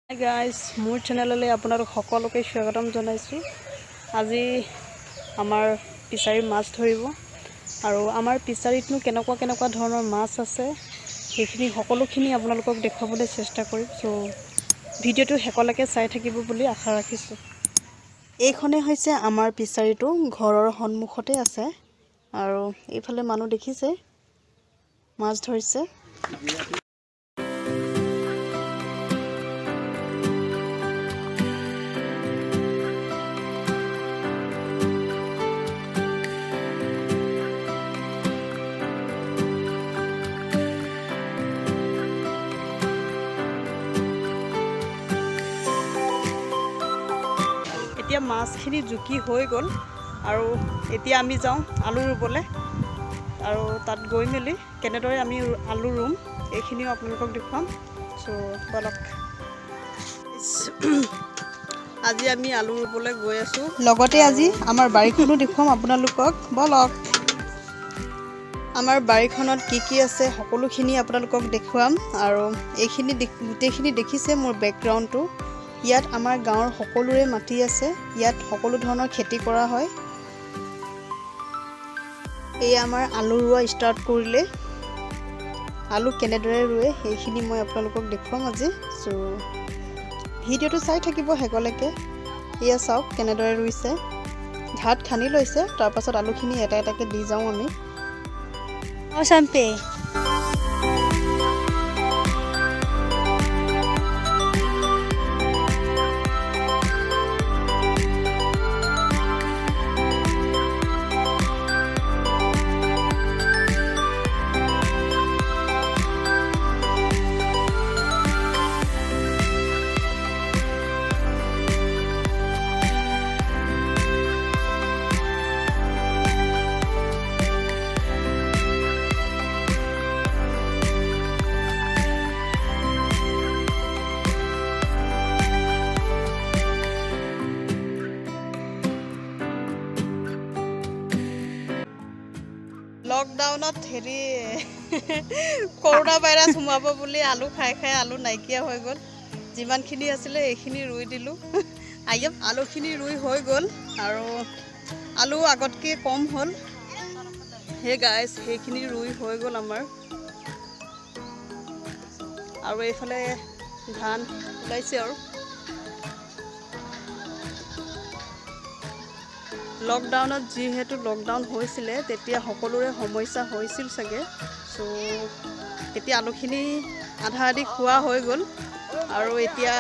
Hi guys, মোৰ চেনেললৈ আপোনালোক সকলোকে স্বাগতম জনাইছো। আজি আমাৰ পিছাৰি মাছ ধৰিব আৰু আমাৰ পিছাৰিতনো কেনেকুৱা ধৰণৰ মাছ আছে সেইখিনি সকলোখিনি আপোনালোকক দেখাবলৈ চেষ্টা কৰিম। সো ভিডিওটো শেষলৈকে চাই থাকিব বুলি আশা ৰাখিছো। এইখনে হৈছে আমাৰ পিছাৰিটো, ঘৰৰ সন্মুখতে আছে আৰু এইফালে মানুহ দেখিছে মাছ ধৰিছে। এতিয়া মাছখিনি জুকি হৈ গ'ল আৰু এতিয়া আমি যাওঁ আলু ৰুবলৈ আৰু তাত গৈ মেলি কেনেদৰে আমি আলু ৰুম এইখিনিও আপোনালোকক দেখুৱাম। সো বলক আজি আমি আলু ৰুবলৈ গৈ আছো, লগতে আজি আমাৰ বাৰীখনো দেখুৱাম আপোনালোকক। বলক আমাৰ বাৰীখনত কি আছে সকলোখিনি আপোনালোকক দেখুৱাম আৰু এইখিনি গোটেইখিনি দেখিছে মোৰ বেকগ্ৰাউণ্ডটো। ইয়াত আমাৰ গাঁৱৰ সকলোৰে মাটি আছে, ইয়াত সকলো ধৰণৰ খেতি কৰা হয়। এই আমাৰ আলু ৰোৱা ষ্টাৰ্ট কৰিলে, আলু কেনেদৰে ৰুৱে সেইখিনি মই আপোনালোকক দেখুৱাম আজি। সো ভিডিওটো চাই থাকিব শেষলৈকে। এয়া চাওক কেনেদৰে ৰুইছে, ঘাট খান্দি লৈছে, তাৰপাছত আলুখিনি এটা এটাকৈ দি যাওঁ আমি। চাম্পে লকডাউনত কৰোনা ভাইৰাছ সোমাব বুলি আলু খাই আলু নাইকিয়া হৈ গ'ল। যিমানখিনি আছিলে এইখিনি ৰুই দিলোঁ। আলুখিনি ৰুই হৈ গ'ল আৰু আলু আগতকৈ কম হ'ল। সেই গাইজ সেইখিনি ৰুই হৈ গ'ল আমাৰ আৰু এইফালে ধান ওলাইছে আৰু লকডাউনত যিহেতু লকডাউন হৈছিলে তেতিয়া সকলোৰে সমস্যা হৈছিল চাগে। সো এতিয়া আলুখিনি আধা আধি খোৱা হৈ গ'ল আৰু এতিয়া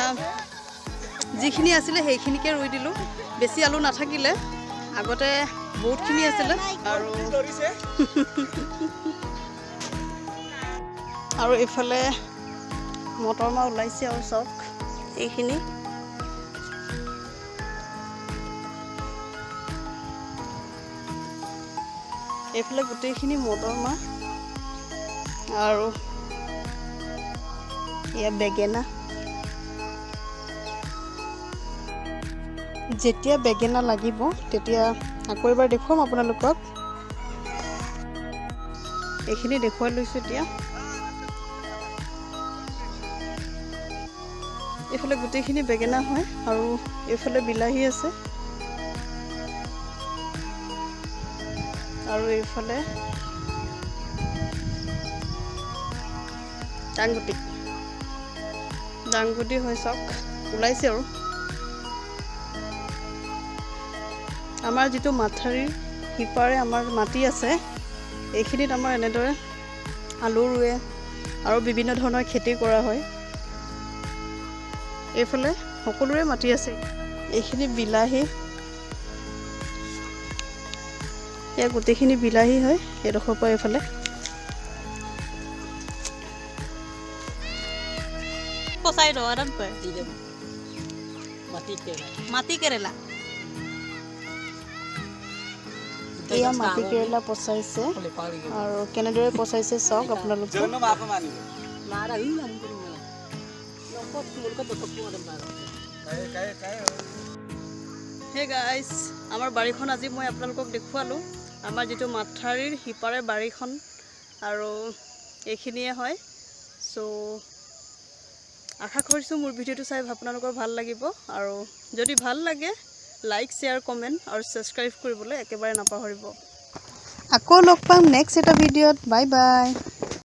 যিখিনি আছিলে সেইখিনিকে ৰুই দিলোঁ। বেছি আলু নাথাকিলে, আগতে বহুতখিনি আছিলে আৰু এইফালে মটৰ মাহ ওলাইছে আৰু চাওক এইখিনি। এইফালে গোটেইখিনি মটৰ মাহ আৰু এয়া বেঙেনা। যেতিয়া বেঙেনা লাগিব তেতিয়া আকৌ এবাৰ দেখুৱাম আপোনালোকক। এইখিনি দেখুৱাই লৈছোঁ এতিয়া। এইফালে গোটেইখিনি বেঙেনা হয় আৰু এইফালে বিলাহী আছে আৰু এইফালে দাংগুটি হৈ চাওক ওলাইছে আৰু আমাৰ যিটো মাথাউৰিৰ সিপাৰে আমাৰ মাটি আছে এইখিনিত আমাৰ এনেদৰে আলু ৰুৱে আৰু বিভিন্ন ধৰণৰ খেতি কৰা হয়। এইফালে সকলোৰে মাটি আছে। এইখিনি বিলাহী, এয়া গোটেইখিনি বিলাহী হয় এইডোখৰ পৰা এইফালে। মাটি কেৰেলা এয়া মাটি কেৰেলা পচাইছে আৰু কেনেদৰে পচাইছে চাওক আপোনালোকে। হে গাইজ আমাৰ বাৰীখন আজি মই আপোনালোকক দেখুৱালোঁ। আমাৰ যিটো মাথাউৰিৰ সিপাৰে বাৰীখন আৰু এইখিনিয়ে হয়। সো আশা কৰিছোঁ মোৰ ভিডিঅ'টো চাই আপোনালোকৰ ভাল লাগিব আৰু যদি ভাল লাগে লাইক শ্বেয়াৰ কমেণ্ট আৰু ছাবস্ক্ৰাইব কৰিবলৈ একেবাৰে নাপাহৰিব। আকৌ লগ পাম নেক্সট এটা ভিডিঅ'ত। Bye bye.